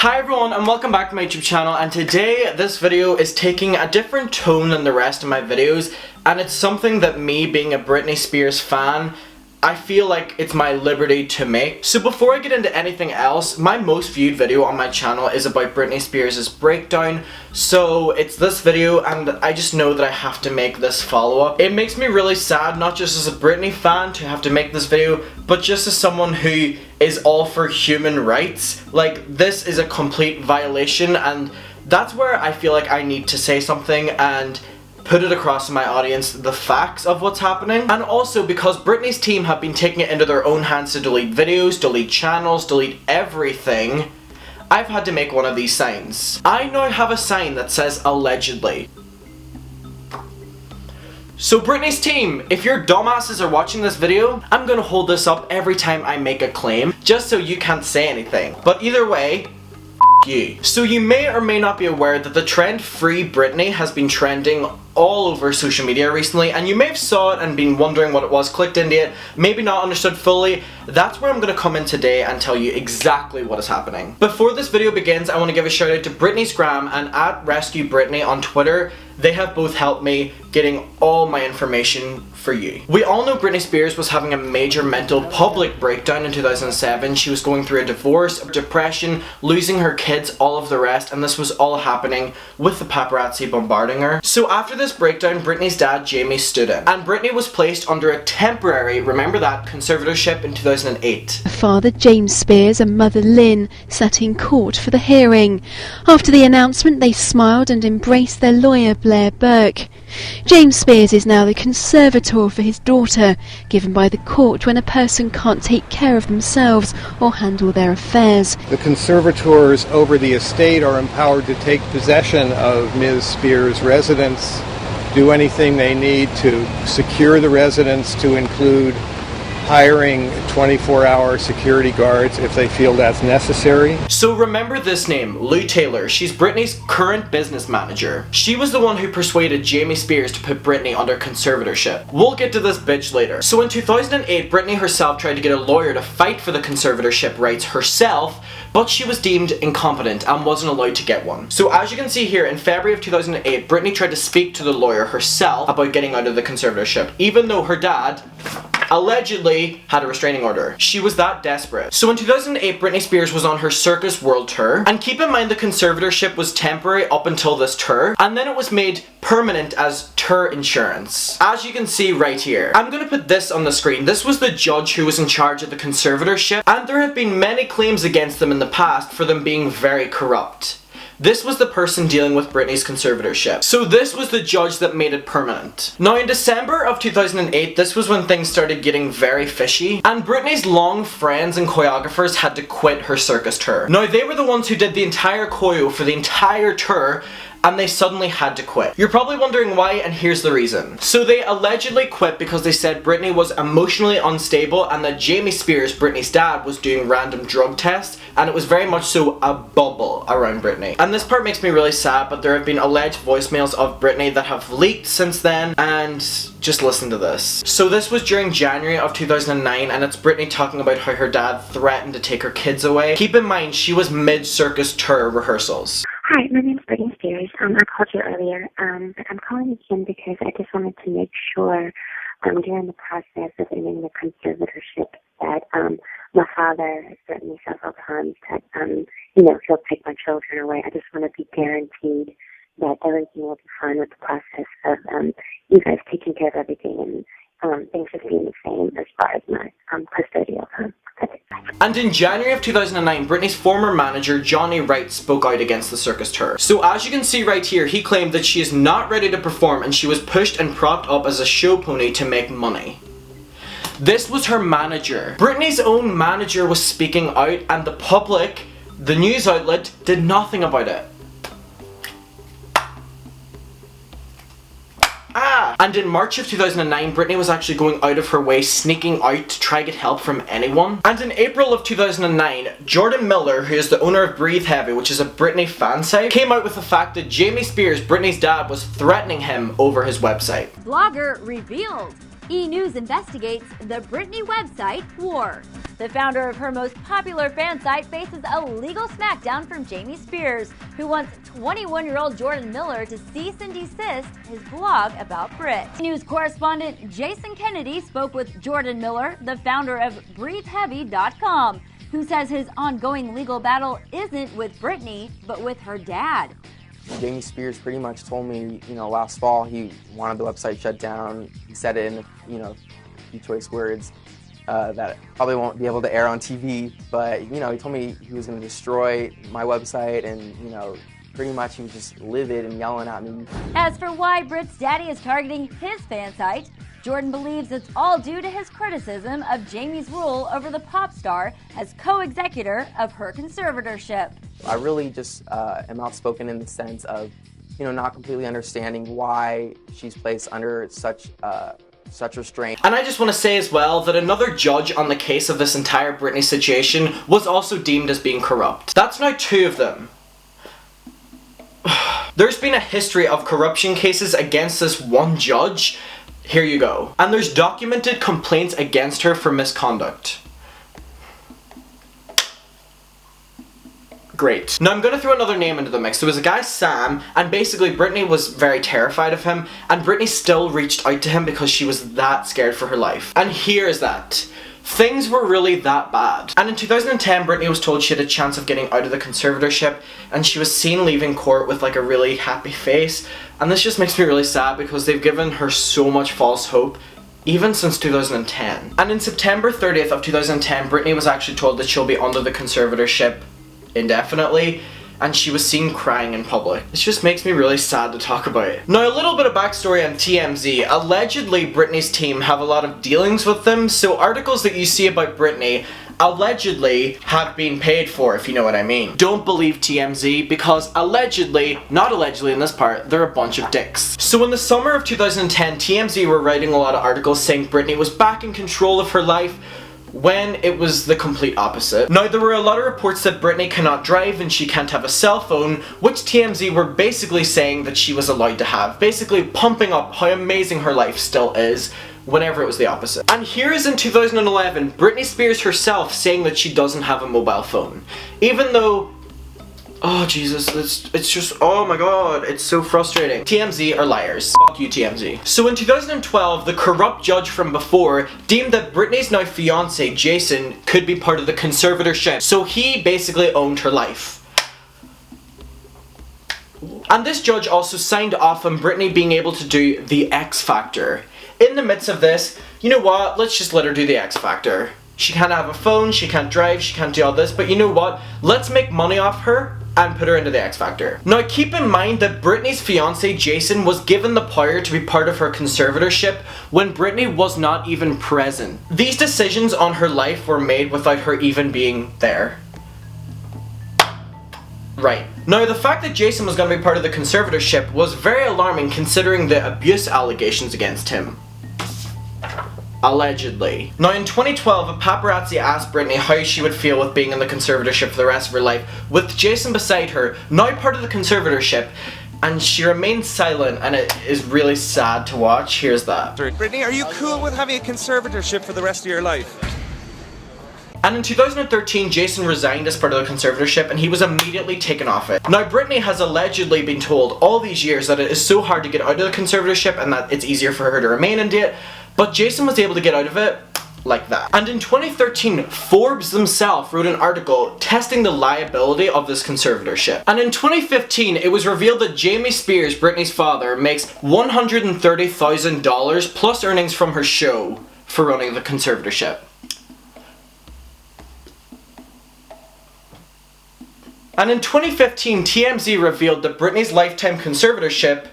Hi everyone and welcome back to my YouTube channel, and today this video is taking a different tone than the rest of my videos, and it's something that me being a Britney Spears fan, I feel like it's my liberty to make. So before I get into anything else, my most viewed video on my channel is about Britney Spears' breakdown, so it's this video and I just know that I have to make this follow-up. It makes me really sad, not just as a Britney fan to have to make this video, but just as someone who is all for human rights. Like, this is a complete violation, and that's where I feel like I need to say something and put it across to my audience the facts of what's happening. And also because Britney's team have been taking it into their own hands to delete videos, delete channels, delete everything, I've had to make one of these signs. I now have a sign that says allegedly. So Britney's team, if your dumbasses are watching this video, I'm gonna hold this up every time I make a claim, just so you can't say anything. But either way, you. So you may or may not be aware that the trend Free Britney has been trending all over social media recently, and you may have saw it and been wondering what it was, clicked into it, maybe not understood fully. That's where I'm going to come in today and tell you exactly what is happening. Before this video begins, I want to give a shout out to Britney's Gram and @RescueBritney on Twitter. They have both helped me getting all my information for you. We all know Britney Spears was having a major mental public breakdown in 2007. She was going through a divorce, depression, losing her kids, all of the rest, and this was all happening with the paparazzi bombarding her. So after this breakdown, Britney's dad Jamie stood in, and Britney was placed under a temporary, remember that, conservatorship in 2008. Father James Spears and mother Lynn sat in court for the hearing. After the announcement, they smiled and embraced their lawyer Blair Burke. James Spears is now the conservator for his daughter, given by the court when a person can't take care of themselves or handle their affairs. The conservators over the estate are empowered to take possession of Ms. Spears' residence, do anything they need to secure the residence, to include hiring 24-hour security guards if they feel that's necessary. So remember this name, Lou Taylor. She's Britney's current business manager. She was the one who persuaded Jamie Spears to put Britney under conservatorship. We'll get to this bitch later. So in 2008, Britney herself tried to get a lawyer to fight for the conservatorship rights herself, but she was deemed incompetent and wasn't allowed to get one. So as you can see here, in February of 2008, Britney tried to speak to the lawyer herself about getting out of the conservatorship, even though her dad allegedly had a restraining order. She was that desperate. So in 2008, Britney Spears was on her Circus World Tour, and keep in mind the conservatorship was temporary up until this tour, and then it was made permanent as tour insurance. As you can see right here, I'm gonna put this on the screen. This was the judge who was in charge of the conservatorship, and there have been many claims against them in the past for them being very corrupt. This was the person dealing with Britney's conservatorship. So this was the judge that made it permanent. Now in December of 2008, this was when things started getting very fishy, and Britney's long friends and choreographers had to quit her circus tour. Now they were the ones who did the entire choreo for the entire tour, and they suddenly had to quit. You're probably wondering why, and here's the reason. So they allegedly quit because they said Britney was emotionally unstable and that Jamie Spears, Britney's dad, was doing random drug tests, and it was very much so a bubble around Britney. And this part makes me really sad, but there have been alleged voicemails of Britney that have leaked since then, and just listen to this. So this was during January of 2009, and it's Britney talking about how her dad threatened to take her kids away. Keep in mind, she was mid-circus tour rehearsals. Hi, my name's Britney Spears. I called you earlier, but I'm calling again because I just wanted to make sure during the process of ending the conservatorship that my father has threatened me several times that, he'll take my children away. I just want to be guaranteed that everything will be fine with the process of you guys taking care of everything and things just being the same as far as my custodial time. And in January of 2009, Britney's former manager, Johnny Wright, spoke out against the circus tour. So as you can see right here, he claimed that she is not ready to perform and she was pushed and propped up as a show pony to make money. This was her manager. Britney's own manager was speaking out, and the public, the news outlet, did nothing about it. And in March of 2009, Britney was actually going out of her way, sneaking out to try get help from anyone. And in April of 2009, Jordan Miller, who is the owner of Breathe Heavy, which is a Britney fan site, came out with the fact that Jamie Spears, Britney's dad, was threatening him over his website. Blogger revealed E! News investigates the Britney website war. The founder of her most popular fan site faces a legal smackdown from Jamie Spears, who wants 21-year-old Jordan Miller to cease and desist his blog about Brit. News correspondent Jason Kennedy spoke with Jordan Miller, the founder of BreatheHeavy.com, who says his ongoing legal battle isn't with Britney, but with her dad. Jamie Spears pretty much told me, last fall he wanted the website shut down. He said it in, a few choice words that probably won't be able to air on TV, but, he told me he was going to destroy my website and, pretty much he was just livid and yelling at me. As for why Brit's daddy is targeting his fan site, Jordan believes it's all due to his criticism of Jamie's rule over the pop star as co-executor of her conservatorship. I really just am outspoken in the sense of, not completely understanding why she's placed under such restraint. And I just want to say as well that another judge on the case of this entire Britney situation was also deemed as being corrupt. That's now 2 of them. There's been a history of corruption cases against this one judge. Here you go. And there's documented complaints against her for misconduct. Great. Now I'm going to throw another name into the mix. There was a guy, Sam, and basically Britney was very terrified of him, and Britney still reached out to him because she was that scared for her life. And here's that. Things were really that bad. And in 2010, Britney was told she had a chance of getting out of the conservatorship, and she was seen leaving court with like a really happy face. And this just makes me really sad because they've given her so much false hope, even since 2010. And in September 30th of 2010, Britney was actually told that she'll be under the conservatorship indefinitely, and she was seen crying in public. This just makes me really sad to talk about it. Now, a little bit of backstory on TMZ. Allegedly, Britney's team have a lot of dealings with them, so articles that you see about Britney allegedly have been paid for, if you know what I mean. Don't believe TMZ, because allegedly, not allegedly in this part, they're a bunch of dicks. So in the summer of 2010, TMZ were writing a lot of articles saying Britney was back in control of her life, when it was the complete opposite. Now, there were a lot of reports that Britney cannot drive and she can't have a cell phone, which TMZ were basically saying that she was allowed to have, basically pumping up how amazing her life still is, whenever it was the opposite. And here is in 2011, Britney Spears herself saying that she doesn't have a mobile phone. Even though, oh Jesus, it's just, oh my god, it's so frustrating. TMZ are liars. Fuck you, TMZ. So in 2012, the corrupt judge from before deemed that Britney's now fiance, Jason, could be part of the conservatorship. So he basically owned her life. And this judge also signed off on Britney being able to do the X Factor. In the midst of this, you know what, let's just let her do the X Factor. She can't have a phone, she can't drive, she can't do all this, but you know what? Let's make money off her and put her into the X Factor. Now keep in mind that Britney's fiance Jason was given the power to be part of her conservatorship when Britney was not even present. These decisions on her life were made without her even being there. Right. Now, the fact that Jason was going to be part of the conservatorship was very alarming considering the abuse allegations against him. Allegedly. Now, in 2012, a paparazzi asked Britney how she would feel with being in the conservatorship for the rest of her life, with Jason beside her, now part of the conservatorship, and she remained silent, and it is really sad to watch. Here's that. Britney, are you cool with having a conservatorship for the rest of your life? And in 2013, Jason resigned as part of the conservatorship and he was immediately taken off it. Now, Britney has allegedly been told all these years that it is so hard to get out of the conservatorship and that it's easier for her to remain in it, but Jason was able to get out of it like that. And in 2013, Forbes themselves wrote an article testing the liability of this conservatorship. And in 2015, it was revealed that Jamie Spears, Britney's father, makes $130,000 plus earnings from her show for running the conservatorship. And in 2015, TMZ revealed that Britney's lifetime conservatorship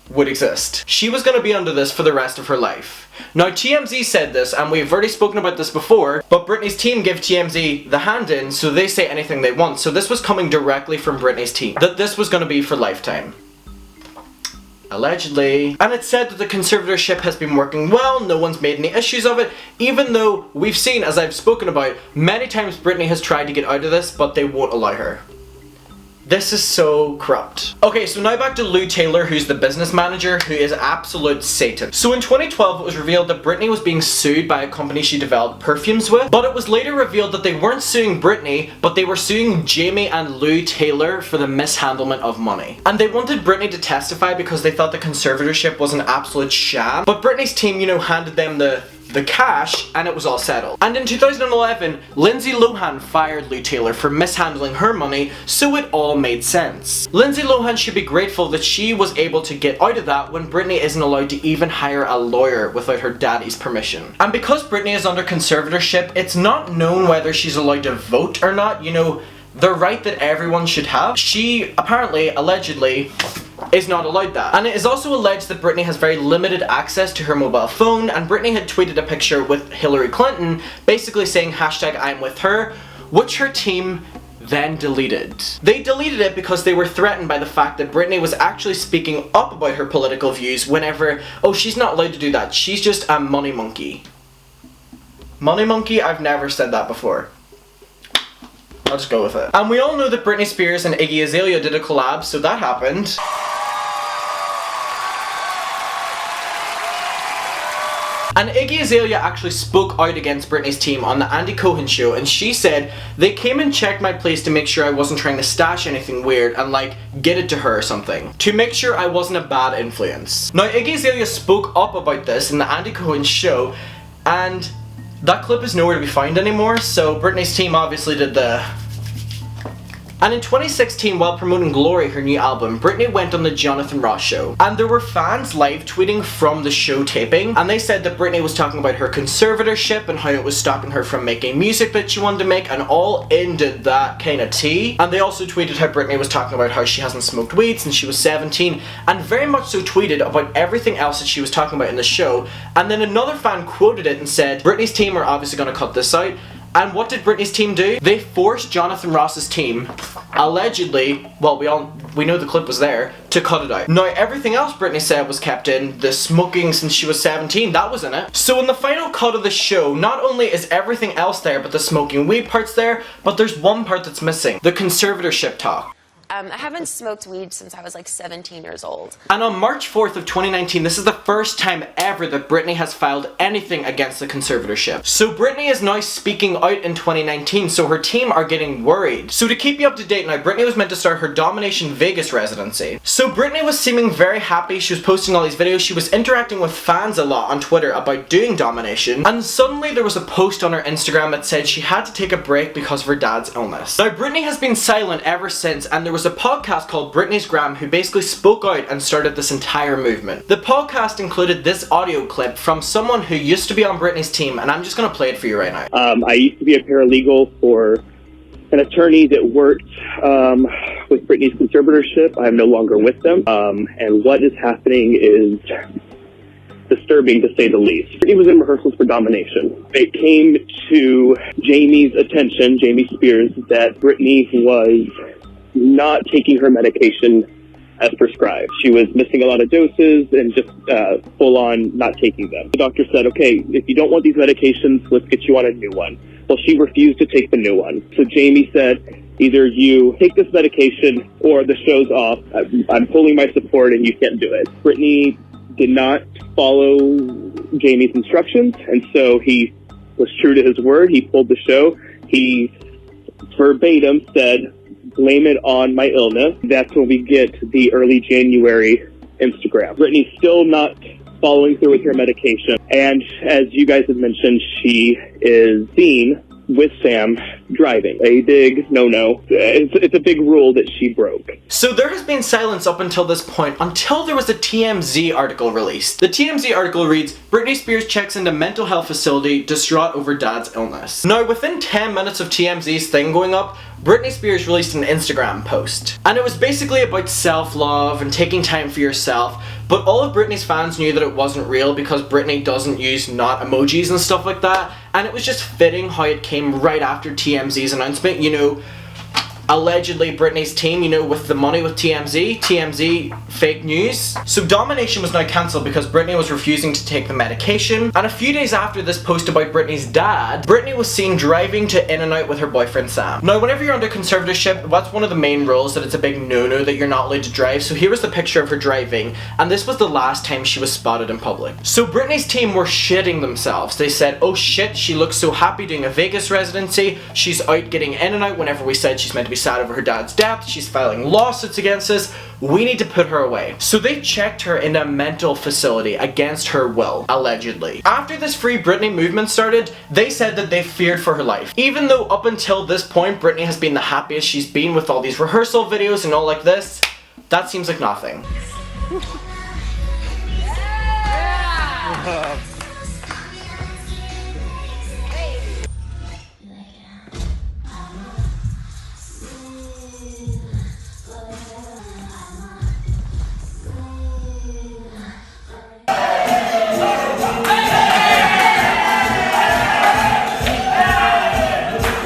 would exist. She was going to be under this for the rest of her life. Now, TMZ said this, and we've already spoken about this before, but Britney's team give TMZ the hand in, so they say anything they want. So this was coming directly from Britney's team, that this was going to be for lifetime. Allegedly. And it's said that the conservatorship has been working well, no one's made any issues of it, even though we've seen, as I've spoken about, many times Britney has tried to get out of this, but they won't allow her. This is so corrupt. Okay, so now back to Lou Taylor, who's the business manager, who is absolute Satan. So in 2012, it was revealed that Britney was being sued by a company she developed perfumes with, but it was later revealed that they weren't suing Britney, but they were suing Jamie and Lou Taylor for the mishandlement of money. And they wanted Britney to testify because they thought the conservatorship was an absolute sham, but Britney's team, you know, handed them the cash, and it was all settled. And in 2011, Lindsay Lohan fired Lou Taylor for mishandling her money, so it all made sense. Lindsay Lohan should be grateful that she was able to get out of that when Britney isn't allowed to even hire a lawyer without her daddy's permission. And because Britney is under conservatorship, it's not known whether she's allowed to vote or not, you know, the right that everyone should have. She apparently, allegedly, is not allowed that. And it is also alleged that Britney has very limited access to her mobile phone, and Britney had tweeted a picture with Hillary Clinton basically saying hashtag I'm with her, which her team then deleted. They deleted it because they were threatened by the fact that Britney was actually speaking up about her political views whenever, oh, she's not allowed to do that, she's just a money monkey. Money monkey? I've never said that before. I'll just go with it. And we all know that Britney Spears and Iggy Azalea did a collab, so that happened. And Iggy Azalea actually spoke out against Britney's team on the Andy Cohen show, and she said, they came and checked my place to make sure I wasn't trying to stash anything weird and like get it to her or something. To make sure I wasn't a bad influence. Now Iggy Azalea spoke up about this in the Andy Cohen show, and that clip is nowhere to be found anymore, so Britney's team obviously did the... And in 2016, while promoting Glory, her new album, Britney went on the Jonathan Ross show. And there were fans live tweeting from the show taping, and they said that Britney was talking about her conservatorship and how it was stopping her from making music that she wanted to make, and all ended that kind of tea. And they also tweeted how Britney was talking about how she hasn't smoked weed since she was 17, and very much so tweeted about everything else that she was talking about in the show. And then another fan quoted it and said, Britney's team are obviously going to cut this out. And what did Britney's team do? They forced Jonathan Ross's team, allegedly, well we know the clip was there, to cut it out. Now everything else Britney said was kept in, the smoking since she was 17, that was in it. So in the final cut of the show, not only is everything else there but the smoking weed part's there, but there's one part that's missing, the conservatorship talk. I haven't smoked weed since I was like 17 years old. And on March 4th of 2019, this is the first time ever that Britney has filed anything against the conservatorship. So Britney is now speaking out in 2019, so her team are getting worried. So to keep you up to date now, Britney was meant to start her Domination Vegas residency. So Britney was seeming very happy, she was posting all these videos, she was interacting with fans a lot on Twitter about doing Domination, and suddenly there was a post on her Instagram that said she had to take a break because of her dad's illness. Now Britney has been silent ever since, and there was a podcast called Britney's Gram who basically spoke out and started this entire movement. The podcast included this audio clip from someone who used to be on Britney's team, and I'm just gonna play it for you right now. I used to be a paralegal for an attorney that worked with Britney's conservatorship. I'm no longer with them, and what is happening is disturbing to say the least. Britney was in rehearsals for Domination. It came to Jamie's attention, Jamie Spears, that Britney was not taking her medication as prescribed. She was missing a lot of doses and just full on not taking them. The doctor said, okay, if you don't want these medications, let's get you on a new one. Well, she refused to take the new one. So Jamie said, either you take this medication or the show's off. I'm pulling my support and you can't do it. Britney did not follow Jamie's instructions, and so he was true to his word. He pulled the show. He verbatim said, blame it on my illness. That's when we get the early January Instagram. Britney's still not following through with her medication. And as you guys have mentioned, she is seen with Sam driving. A big no-no. It's a big rule that she broke. So there has been silence up until this point, until there was a TMZ article released. The TMZ article reads, Britney Spears checks into mental health facility, distraught over dad's illness. Now within 10 minutes of TMZ's thing going up, Britney Spears released an Instagram post. And it was basically about self-love and taking time for yourself, but all of Britney's fans knew that it wasn't real because Britney doesn't use not emojis and stuff like that, and it was just fitting how it came right after TMZ's announcement, you know, allegedly Britney's team, you know, with the money with TMZ fake news. So Domination was now cancelled because Britney was refusing to take the medication, and a few days after this post about Britney's dad, Britney was seen driving to In-N-Out with her boyfriend Sam. Now whenever you're under conservatorship, that's one of the main rules, that it's a big no-no that you're not allowed to drive. So here was the picture of her driving, and this was the last time she was spotted in public. So Britney's team were shitting themselves. They said, oh shit, she looks so happy doing a Vegas residency, she's out getting In-N-Out whenever we said she's meant to be sad over her dad's death, she's filing lawsuits against us, we need to put her away. So they checked her in a mental facility against her will, allegedly. After this Free Britney movement started, they said that they feared for her life. Even though up until this point, Britney has been the happiest she's been with all these rehearsal videos and all like this, that seems like nothing.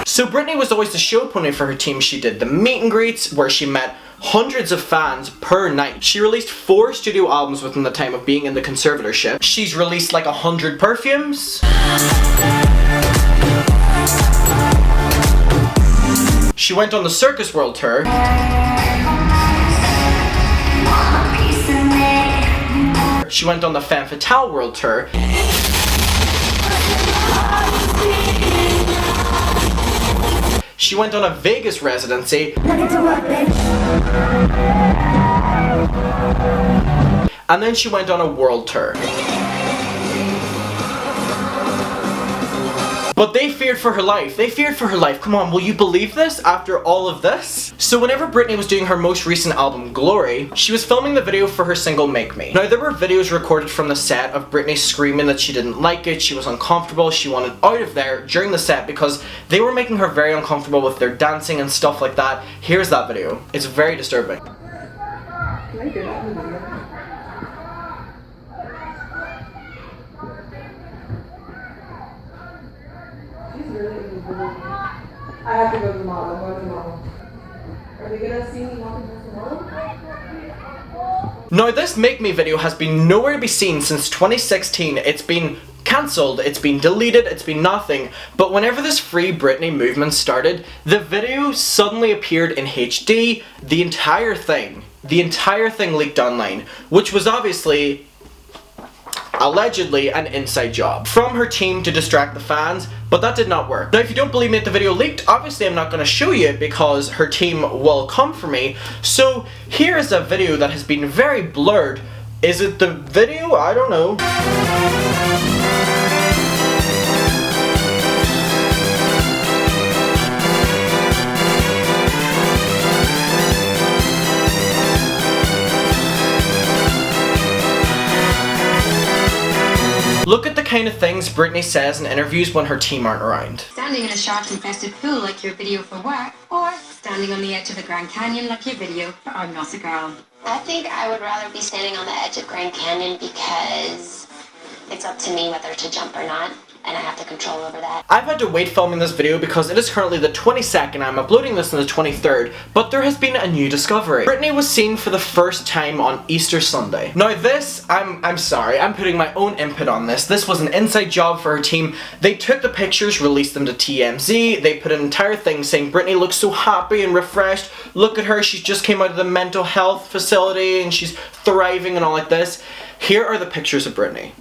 So Britney was always the show pony for her team. She did the meet and greets where she met hundreds of fans per night. She released 4 studio albums within the time of being in the conservatorship. She's released like 100 perfumes. She went on the Circus World Tour. She went on the Femme Fatale World Tour. She went on a Vegas residency. And then she went on a world tour. But they feared for her life. They feared for her life. Come on, will you believe this after all of this? So whenever Britney was doing her most recent album, Glory, she was filming the video for her single, Make Me. Now there were videos recorded from the set of Britney screaming that she didn't like it, she was uncomfortable, she wanted out of there during the set because they were making her very uncomfortable with their dancing and stuff like that. Here's that video. It's very disturbing. I have to go to the mall. I'm going to the mall. Are they gonna see me walking past the mall? Now this Make Me video has been nowhere to be seen since 2016. It's been cancelled, it's been deleted, it's been nothing. But whenever this Free Britney movement started, the video suddenly appeared in HD. The entire thing leaked online, which was obviously, allegedly, an inside job from her team to distract the fans, but that did not work. Now if you don't believe me that the video leaked, obviously I'm not going to show you it because her team will come for me. So here is a video that has been very blurred. Is it the video? I don't know. Look at the kind of things Britney says in interviews when her team aren't around. Standing in a shark-infested pool like your video for work, or standing on the edge of the Grand Canyon like your video for I'm Not a Girl. I think I would rather be standing on the edge of Grand Canyon because it's up to me whether to jump or not, and I have the control over that. I've had to wait filming this video because it is currently the 22nd, I'm uploading this on the 23rd, but there has been a new discovery. Britney was seen for the first time on Easter Sunday. Now this, I'm sorry, I'm putting my own input on this. This was an inside job for her team. They took the pictures, released them to TMZ, they put an entire thing saying Britney looks so happy and refreshed, look at her, she just came out of the mental health facility and she's thriving and all like this. Here are the pictures of Britney.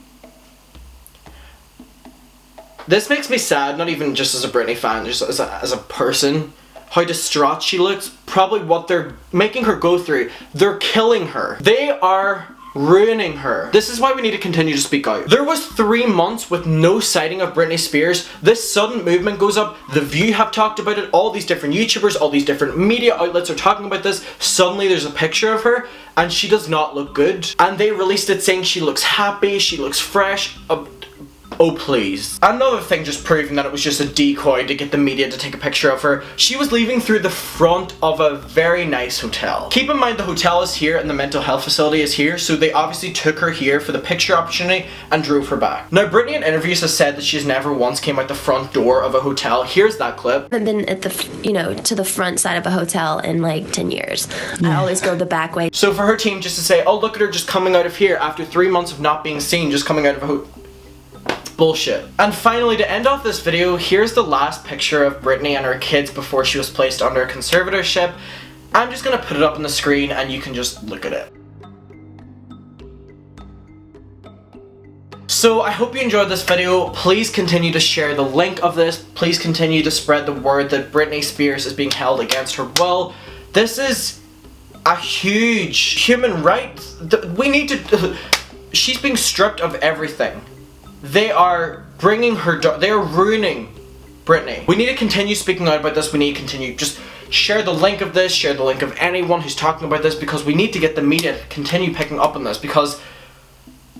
This makes me sad, not even just as a Britney fan, just as a person. How distraught she looks, probably what they're making her go through. They're killing her. They are ruining her. This is why we need to continue to speak out. There was 3 months with no sighting of Britney Spears. This sudden movement goes up. The View have talked about it. All these different YouTubers, all these different media outlets are talking about this. Suddenly there's a picture of her and she does not look good. And they released it saying she looks happy, she looks fresh. Oh please. Another thing just proving that it was just a decoy to get the media to take a picture of her. She was leaving through the front of a very nice hotel. Keep in mind the hotel is here and the mental health facility is here, so they obviously took her here for the picture opportunity and drove her back. Now Britney in interviews has said that she's never once came out the front door of a hotel. Here's that clip. I've been at the, you know, to the front side of a hotel in like 10 years. I always go the back way. So for her team just to say, oh look at her just coming out of here after 3 months of not being seen, just coming out of a hotel. Bullshit. And finally, to end off this video, here's the last picture of Britney and her kids before she was placed under a conservatorship. I'm just gonna put it up on the screen and you can just look at it. So I hope you enjoyed this video. Please continue to share the link of this. Please continue to spread the word that Britney Spears is being held against her will. This is a huge human right. We need to... She's being stripped of everything. They are bringing her down. They are ruining Britney. We need to continue speaking out about this. We need to continue. Just share the link of this. Share the link of anyone who's talking about this, because we need to get the media to continue picking up on this, because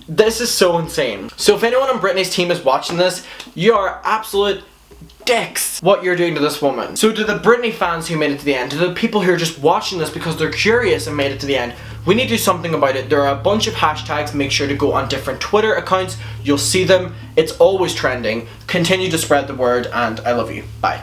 this is so insane. So if anyone on Britney's team is watching this, you are absolute dicks what you're doing to this woman. So to the Britney fans who made it to the end, to the people who are just watching this because they're curious and made it to the end, we need to do something about it. There are a bunch of hashtags. Make sure to go on different Twitter accounts. You'll see them. It's always trending. Continue to spread the word, and I love you. Bye.